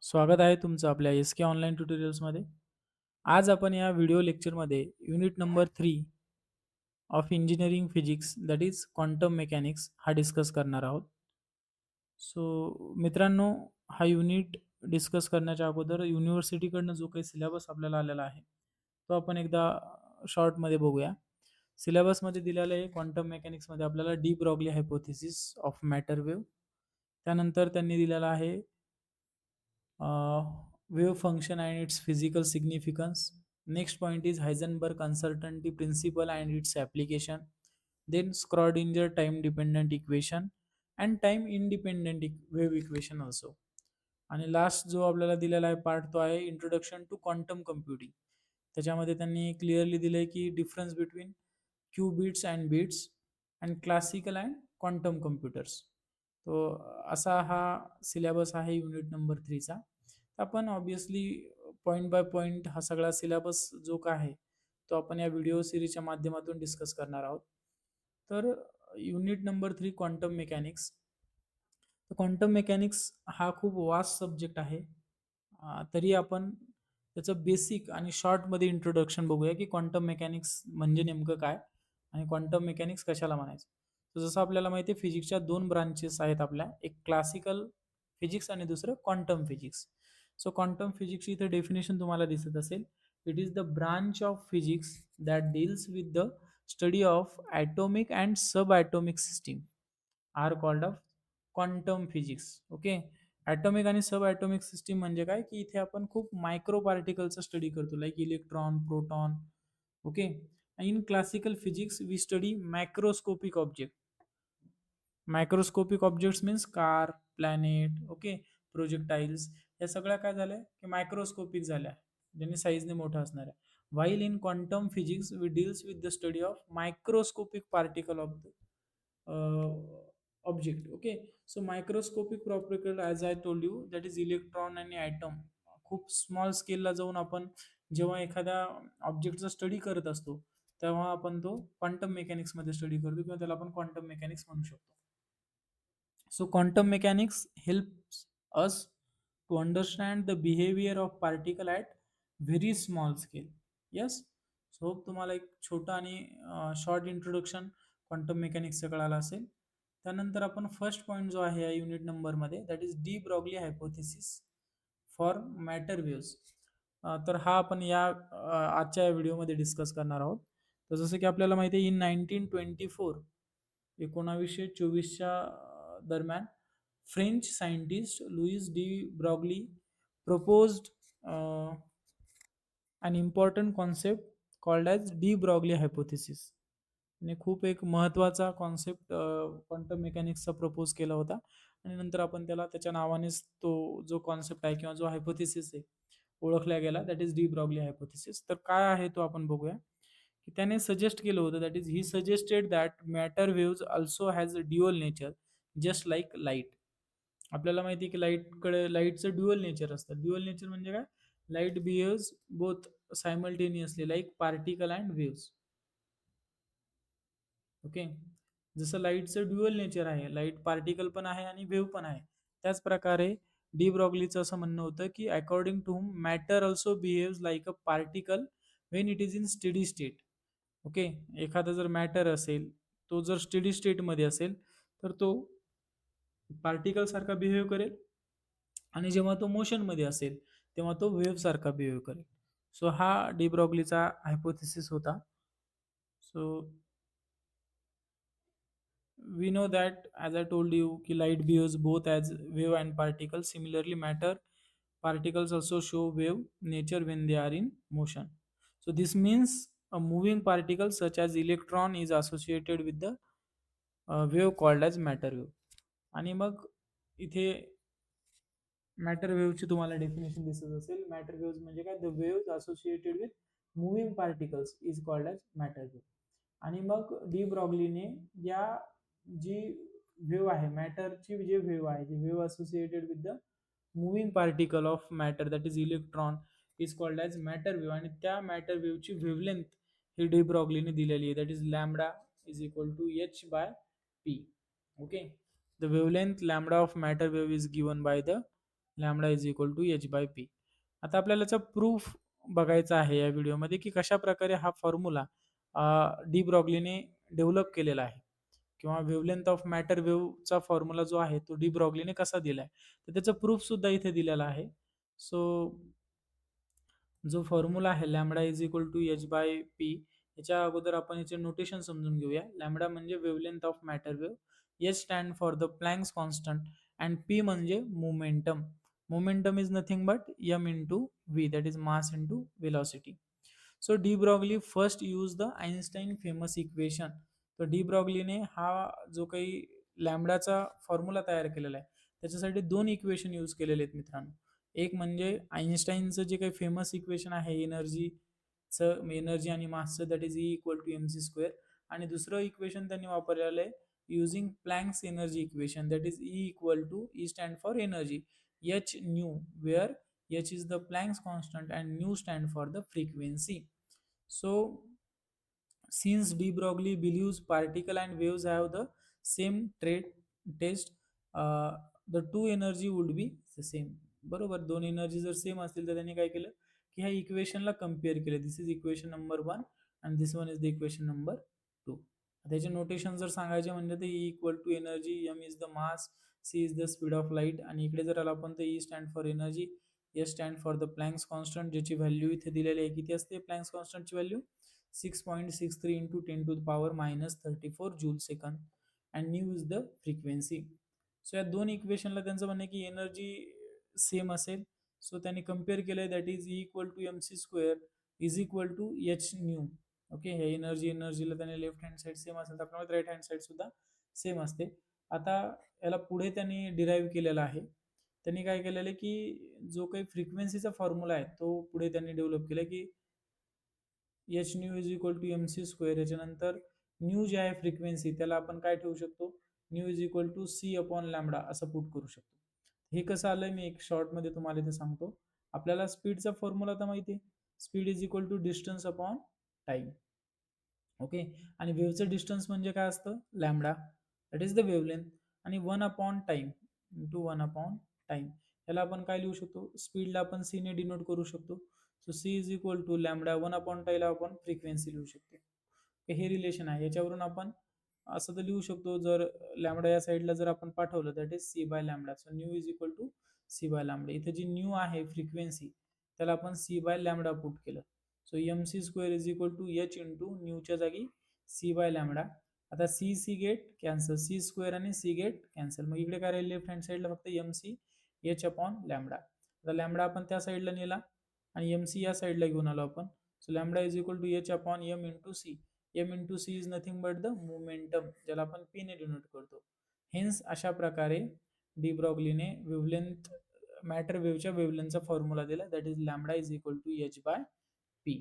स्वागत आहे तुमचं आपल्या एस के ऑनलाईन ट्युटोरियल्समध्ये. आज आपण या व्हिडिओ लेक्चरमध्ये unit number 3 of engineering physics that is quantum mechanics हा डिस्कस करणार आहोत. सो मित्रांनो, हा युनिट डिस्कस करण्याच्या अगोदर युनिव्हर्सिटीकडनं जो काही सिलेबस आपल्याला आलेला आहे तो आपण एकदा शॉर्टमध्ये बघूया. सिलेबसमध्ये दिलेलं आहे क्वांटम मेकॅनिक्समध्ये आपल्याला D Broglie hypothesis of matter wave. त्यानंतर त्यांनी दिलेला आहे wave function and its physical significance. Next point is Heisenberg uncertainty principle and its application. Then Schrodinger time dependent equation and time independent wave equation also. आणि last जो आपल्याला दिलेला आहे part तो आहे इंट्रोडक्शन टू क्वांटम कम्प्युटिंग. त्याच्यामध्ये त्यांनी clearly दिलं आहे की difference between qubits and bits and classical and quantum computers. तो असा हा सिलेबस आहे युनिट नंबर 3चा. आपण ऑब्विसली पॉईंट बाय पॉईंट हा सगळा सिलेबस जो काय आहे तो आपण या व्हिडिओ सिरीजच्या माध्यमातून डिस्कस करणार आहोत. तर unit number 3 quantum mechanics. Quantum mechanics हा खूप वास्ट सब्जेक्ट आहे. तरी आपण त्याचं बेसिक आणि शॉर्टमध्ये इंट्रोडक्शन बघूया की क्वांटम मेकॅनिक्स म्हणजे नेमकं काय आणि क्वांटम मेकॅनिक्स कशाला म्हणायचं. तर जसं आपल्याला माहिती आहे फिजिक्सच्या दोन ब्रांचेस आहेत आपल्या, एक क्लासिकल फिजिक्स आणि दुसरं क्वांटम फिजिक्स. सो क्वांटम फिजिक्सची इथे डेफिनेशन तुम्हाला दिसत असेल. It is the branch of physics that deals with the study of atomic and subatomic system are called of quantum physics. Okay. Atomic आणि subatomic system म्हणजे काय की इथे आपण खूप मायक्रो पार्टिकलचा स्टडी करतो, like electron, proton. Okay. In classical physics we study macroscopic object. Microscopic objects means car, planet, okay, projectiles, या सगळ्या काय झाल्या की मायक्रोस्कोपिक झाल्या, ज्यांनी साईजने मोठा असणार आहे. While in quantum physics we deals with the study of microscopic particle of the object. Okay. So microscopic particle as I told you that is electron आणि ॲटम. खूप स्मॉल स्केलला जाऊन आपण जेव्हा एखाद्या ऑब्जेक्टचा स्टडी करत असतो तेव्हा आपण तो क्वांटम मेकॅनिक्समध्ये स्टडी करतो किंवा त्याला आपण क्वांटम मेकॅनिक्स म्हणू शकतो. So quantum mechanics helps us to understand the behavior of particle at very small scale. Yes. So hope तुम्हाला एक छोटा आणि शॉर्ट इंट्रोडक्शन क्वांटम मेकॅनिक्सचं कळालं असेल. त्यानंतर आपण फर्स्ट पॉईंट जो आहे या युनिट नंबरमध्ये that is D Broglie hypothesis for matter waves. तर हा आपण या आजच्या व्हिडिओमध्ये डिस्कस करणार आहोत. तर जसं की आपल्याला माहिती आहे इन 1924 1924च्या दरम्यान French scientist Louis de Broglie proposed an important concept called as de Broglie hypothesis. आणि खूप एक महत्त्वाचा कॉन्सेप्ट क्वांटम मेकॅनिक्सचा प्रपोज केला होता आणि नंतर आपण त्याला त्याच्या नावानेच तो जो कॉन्सेप्ट आहे किंवा जो हायपोथेसिस आहे ओळखला गेला that is D Broglie hypothesis. तर काय आहे तो आपण बघूया की त्याने सजेस्ट केलं होतं that is he suggested that matter waves also has a dual nature just like light. आपल्याला माहिती आहे की लाईटचं ड्युअल नेचर असतं. ड्युअल नेचर म्हणजे काय? Light behaves both simultaneously like particle and waves. Okay. जसं लाईटचं ड्युअल नेचर आहे, लाईट पार्टिकल पण आहे आणि वेव्ह पण आहे, त्याच प्रकारे डी ब्रॉग्लीचं असं म्हणणं होतं की according to whom matter also behaves like a particle when it is in steady state. Okay. एखादा जर मॅटर असेल, तो जर स्टेडी स्टेटमध्ये असेल तर तो पार्टिकल सारखा बिहेव करेल आणि जेव्हा तो मोशनमध्ये असेल तेव्हा तो वेव्ह सारखा बिहेव करेल. सो हा डी ब्रॉग्लीचा हायपोथेसिस होता. So we know that as I told you ki light behaves both as wave and particle. Similarly matter particles also show wave nature when they are in motion. So this means a moving particle such as electron is associated with the wave called as matter wave. आणि मग इथे matter वेव्हची तुम्हाला definition दिसत असेल. Matter wave म्हणजे काय? The wave associated with moving particles is called as matter wave. आणि मग डी ब्रॉग्लीने या जी वेव्ह आहे मॅटरची जी वेव्ह आहे, जी wave associated with the moving particle of matter that is electron is called as matter wave. आणि त्या मॅटर वेव्हची वेव्हलेंथ ही डी ब्रॉग्लीने दिलेली आहे that is lambda is equal to H by P. Okay. The wavelength lambda of matter wave is given by the lambda is equal to H by P. आता आपल्याला याचा प्रूफ बघायचा आहे या व्हिडिओमध्ये की कशा प्रकारे हा फॉर्म्युला डी ब्रॉग्लीने डेव्हलप केलेला आहे किंवा वेव्हलेंथ ऑफ मॅटर वेव्हचा फॉर्म्युला जो आहे तो डी ब्रॉग्लीने कसा दिलाय, तर त्याचा प्रूफ सुद्धा इथे दिलेला आहे. सो जो फॉर्म्युला आहे lambda is equal to H by P, याच्या अगोदर आपण याचे नोटेशन समजून घेऊया. लॅमडा म्हणजे wavelength of matter wave, H stand for the Planck's constant and P म्हणजे momentum. Momentum is nothing but M into V, that is mass into velocity. So de Broglie first use the Einstein famous equation. तर de ब्रॉगलीने हा जो काही लॅमडाचा formula तयार केलेला आहे त्याच्यासाठी दोन इक्वेशन यूज केलेले आहेत मित्रांनो. एक म्हणजे आइन्स्टाईनचं जे काही फेमस इक्वेशन आहे एनर्जी आणि मासचं, that is E equal to M C square. आणि दुसरं इक्वेशन त्यांनी वापरलेलं आहे using Planck's energy equation, that is E equal to E stand for energy H nu, where h is the Planck's constant and nu stand for the frequency. So since de Broglie believes particle and waves have the same test, the two energy would be the same. बरोबर, दोन energy जर same असतील तर त्यांनी काय केलं की ह्या इक्वेशनला कम्पेअर केलं. This is equation number 1 and this one is the equation number 2. त्याचे नोटेशन जर सांगायचे म्हणजे ते E equal to energy, M is the mass, C is the speed of light, आणि इकडे जर आला आपण तर E stand for energy, S stand for the Planck's constant, ज्याची व्हॅल्यू इथे दिलेली आहे. किती असते प्लँक्स कॉन्स्टंटची value? 6.63 into 10 to the power minus 34 joule second, and nu is the frequency. So या दोन इक्वेशनला त्यांचं म्हणणं आहे की एनर्जी सेम असेल. सो त्यांनी कम्पेअर केलंय, that is E equal to M C square is equal to H nu. Okay, हे एनर्जीला त्यांनी लेफ्ट हँड साईड सेम असेल तर आपल्याला राईट हँड साईड सुद्धा सेम असते. आता याला पुढे त्यांनी डिराईव्ह केलेला आहे. त्यांनी काय केलेलं आहे की जो काही फ्रिक्वेन्सीचा फॉर्म्युला आहे तो पुढे त्यांनी डेव्हलप केला की H nu is equal to M C square. याच्यानंतर न्यू जे आहे फ्रिक्वेन्सी त्याला आपण काय ठेवू शकतो, nu is equal to C upon lambda असं पुट करू शकतो. हे कसं आलंय मी एक शॉर्टमध्ये तुम्हाला इथे सांगतो. आपल्याला स्पीडचा फॉर्म्युला तर माहिती आहे, speed is equal to distance upon time. Okay, आणि वेव्हचं डिस्टन्स म्हणजे काय असतं, lambda, that is the wavelength, आणि 1 upon time into 1 upon time. याला आपण काय लिहू शकतो, स्पीडला आपण सी ने डिनोट करू शकतो. So C is equal to lambda 1 upon टाईला आपण फ्रिक्वेन्सी लिहू शकतो. हे रिलेशन आहे. याच्यावरून आपण असं तर लिहू शकतो, जर लॅमडा या साईडला जर आपण पाठवलं that is C by lambda. So nu is equal to C by lambda. इथे जी न्यू आहे फ्रिक्वेन्सी त्याला आपण सी बाय लॅमडा पुट केलं. So M C square is equal to H into न्यूच्या जागी सी बाय लॅमडा. आता C C get cancel, C square आणि सी गेट कॅन्सल, मग इकडे काय राहील लेफ्ट हँड साईडला फक्त M C H upon lambda. आता लॅमडा आपण त्या साईडला नेला आणि एम सी या साईडला घेऊन आलो आपण. So lambda is equal to H upon M into C. M into C is nothing but the momentum, ज्याला आपण पी ने डिनोट करतो. हेन्स अशा प्रकारे डी ब्रॉगलीने वेव्हलेंथ मॅटर वेव्हच्या वेव्हलेंथचा फॉर्म्युला दिला, that is lambda is equal to H by P.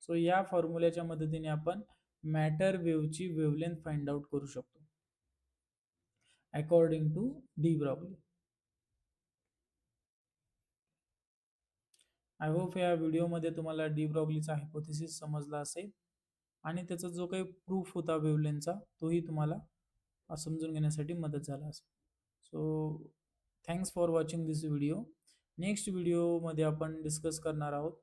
So या फॉर्म्युल्याच्या मदतीने आपण मॅटर वेव्हची वेव्हलेंथ फाइंड आउट करू शकतो according to de Broglie. I hope या व्हिडिओमध्ये तुम्हाला डी ब्रॉगलीचा हायपोथेसिस समजला असेल आणि त्याचा जो काही प्रूफ होता वेव्हलेंथचा तोही तुम्हाला समजून घेण्यासाठी मदत झाला असेल. So thanks for watching this video. Next व्हिडिओमध्ये आपण डिस्कस करणार आहोत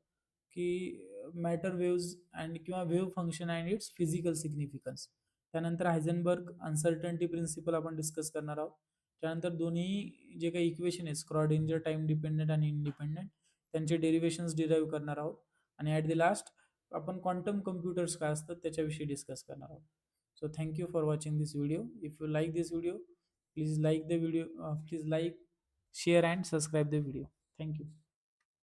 की मॅटर वेव्ज अँड किंवा wave function and it's physical significance. त्यानंतर हायझेनबर्ग अनसर्टन्टी प्रिन्सिपल आपण डिस्कस करणार आहोत. त्यानंतर दोन्ही जे काही इक्वेशन आहेत स्क्रॉडिंजर टाइम डिपेंडंट आणि इंडिपेंडंट त्यांचे डेरिवेशन्स डिराईव्ह करणार आहोत. आणि ॲट द लास्ट आपण क्वांटम कम्प्युटर्स काय असतात त्याच्याविषयी डिस्कस करणार आहोत. So thank you for watching this video. If you like this video, please like the video, please like, share and subscribe the video. Thank you.